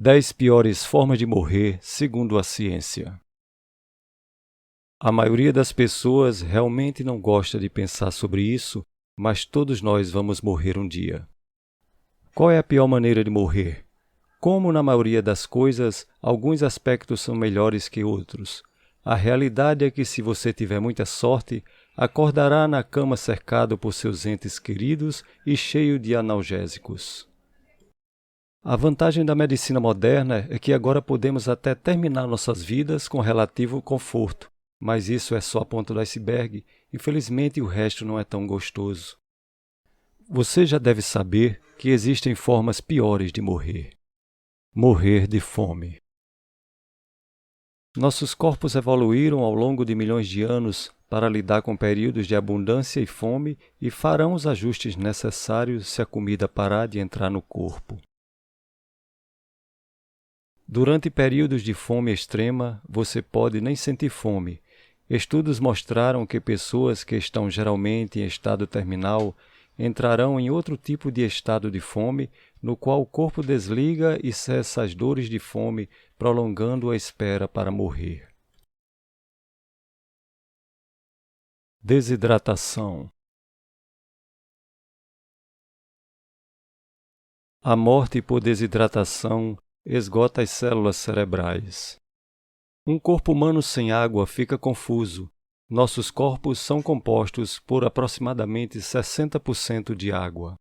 10 piores formas de morrer, segundo a ciência. A maioria das pessoas realmente não gosta de pensar sobre isso, mas todos nós vamos morrer um dia. Qual é a pior maneira de morrer? Como na maioria das coisas, alguns aspectos são melhores que outros. A realidade é que se você tiver muita sorte, acordará na cama cercado por seus entes queridos e cheio de analgésicos. A vantagem da medicina moderna é que agora podemos até terminar nossas vidas com relativo conforto, mas isso é só a ponta do iceberg. Infelizmente, o resto não é tão gostoso. Você já deve saber que existem formas piores de morrer. Morrer de fome. Nossos corpos evoluíram ao longo de milhões de anos para lidar com períodos de abundância e fome e farão os ajustes necessários se a comida parar de entrar no corpo. Durante períodos de fome extrema, você pode nem sentir fome. Estudos mostraram que pessoas que estão geralmente em estado terminal entrarão em outro tipo de estado de fome, no qual o corpo desliga e cessa as dores de fome, prolongando a espera para morrer. Desidratação. A morte por desidratação esgota as células cerebrais. Um corpo humano sem água fica confuso. Nossos corpos são compostos por aproximadamente 60% de água.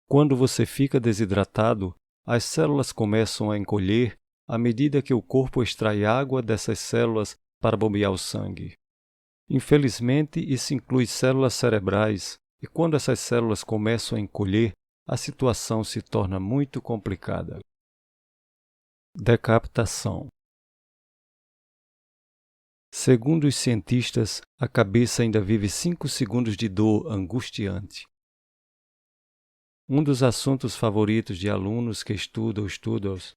Quando você fica desidratado, as células começam a encolher à medida que o corpo extrai água dessas células para bombear o sangue. Infelizmente, isso inclui células cerebrais, e quando essas células começam a encolher, a situação se torna muito complicada. Decapitação. Segundo os cientistas, a cabeça ainda vive 5 segundos de dor angustiante. Um dos assuntos favoritos de alunos que estudam Studels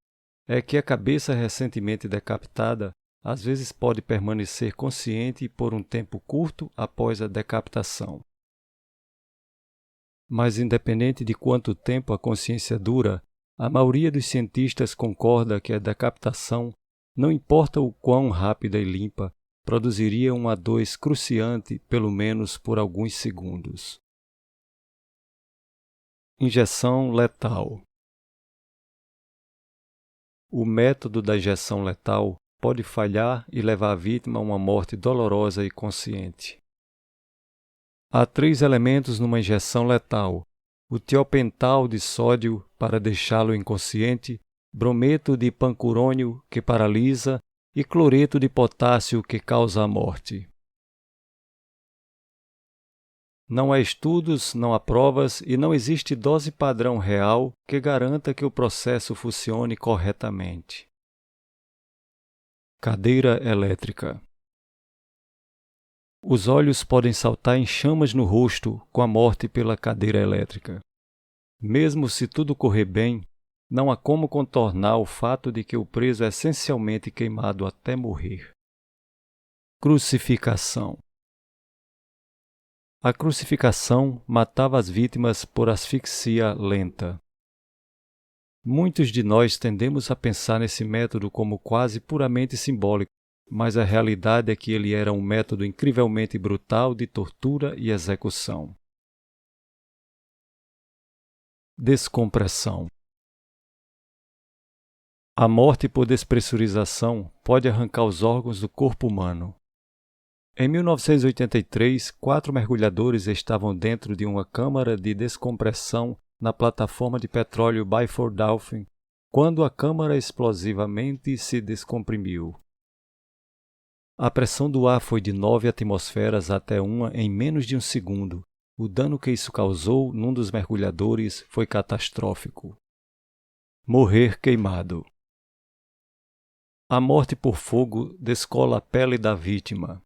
é que a cabeça recentemente decapitada às vezes pode permanecer consciente por um tempo curto após a decapitação. Mas independente de quanto tempo a consciência dura, a maioria dos cientistas concorda que a decapitação, não importa o quão rápida e limpa, produziria uma dor excruciante pelo menos por alguns segundos. Injeção letal. O método da injeção letal pode falhar e levar a vítima a uma morte dolorosa e consciente. Há 3 elementos numa injeção letal: o tiopental de sódio para deixá-lo inconsciente, brometo de pancurônio que paralisa e cloreto de potássio que causa a morte. Não há estudos, não há provas e não existe dose padrão real que garanta que o processo funcione corretamente. Cadeira elétrica. Os olhos podem saltar em chamas no rosto com a morte pela cadeira elétrica. Mesmo se tudo correr bem, não há como contornar o fato de que o preso é essencialmente queimado até morrer. Crucificação. A crucificação matava as vítimas por asfixia lenta. Muitos de nós tendemos a pensar nesse método como quase puramente simbólico, mas a realidade é que ele era um método incrivelmente brutal de tortura e execução. Descompressão. A morte por despressurização pode arrancar os órgãos do corpo humano. Em 1983, 4 mergulhadores estavam dentro de uma câmara de descompressão na plataforma de petróleo Byford Dolphin, quando a câmara explosivamente se descomprimiu. A pressão do ar foi de 9 atmosferas até 1 em menos de um segundo. O dano que isso causou num dos mergulhadores foi catastrófico. Morrer queimado. A morte por fogo descola a pele da vítima.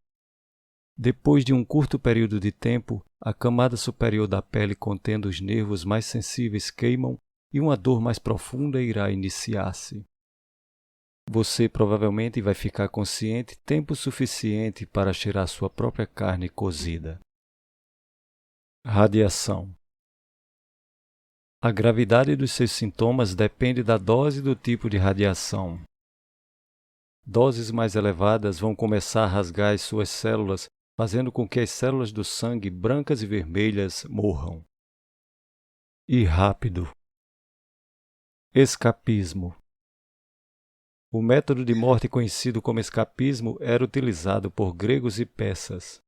Depois de um curto período de tempo, a camada superior da pele contendo os nervos mais sensíveis queimam e uma dor mais profunda irá iniciar-se. Você provavelmente vai ficar consciente tempo suficiente para cheirar sua própria carne cozida. Radiação. A gravidade dos seus sintomas depende da dose e do tipo de radiação. Doses mais elevadas vão começar a rasgar as suas células, fazendo com que as células do sangue brancas e vermelhas morram. E rápido. Escapismo. O método de morte conhecido como escapismo era utilizado por gregos e persas.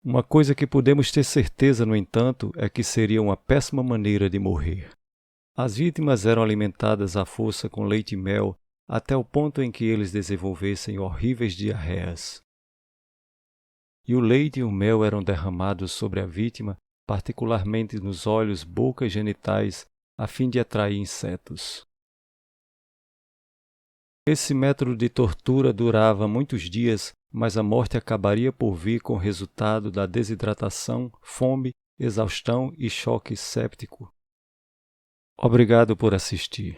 Uma coisa que podemos ter certeza, no entanto, é que seria uma péssima maneira de morrer. As vítimas eram alimentadas à força com leite e mel, até o ponto em que eles desenvolvessem horríveis diarreias. E o leite e o mel eram derramados sobre a vítima, particularmente nos olhos, boca e genitais, a fim de atrair insetos. Esse método de tortura durava muitos dias, mas a morte acabaria por vir com o resultado da desidratação, fome, exaustão e choque séptico. Obrigado por assistir.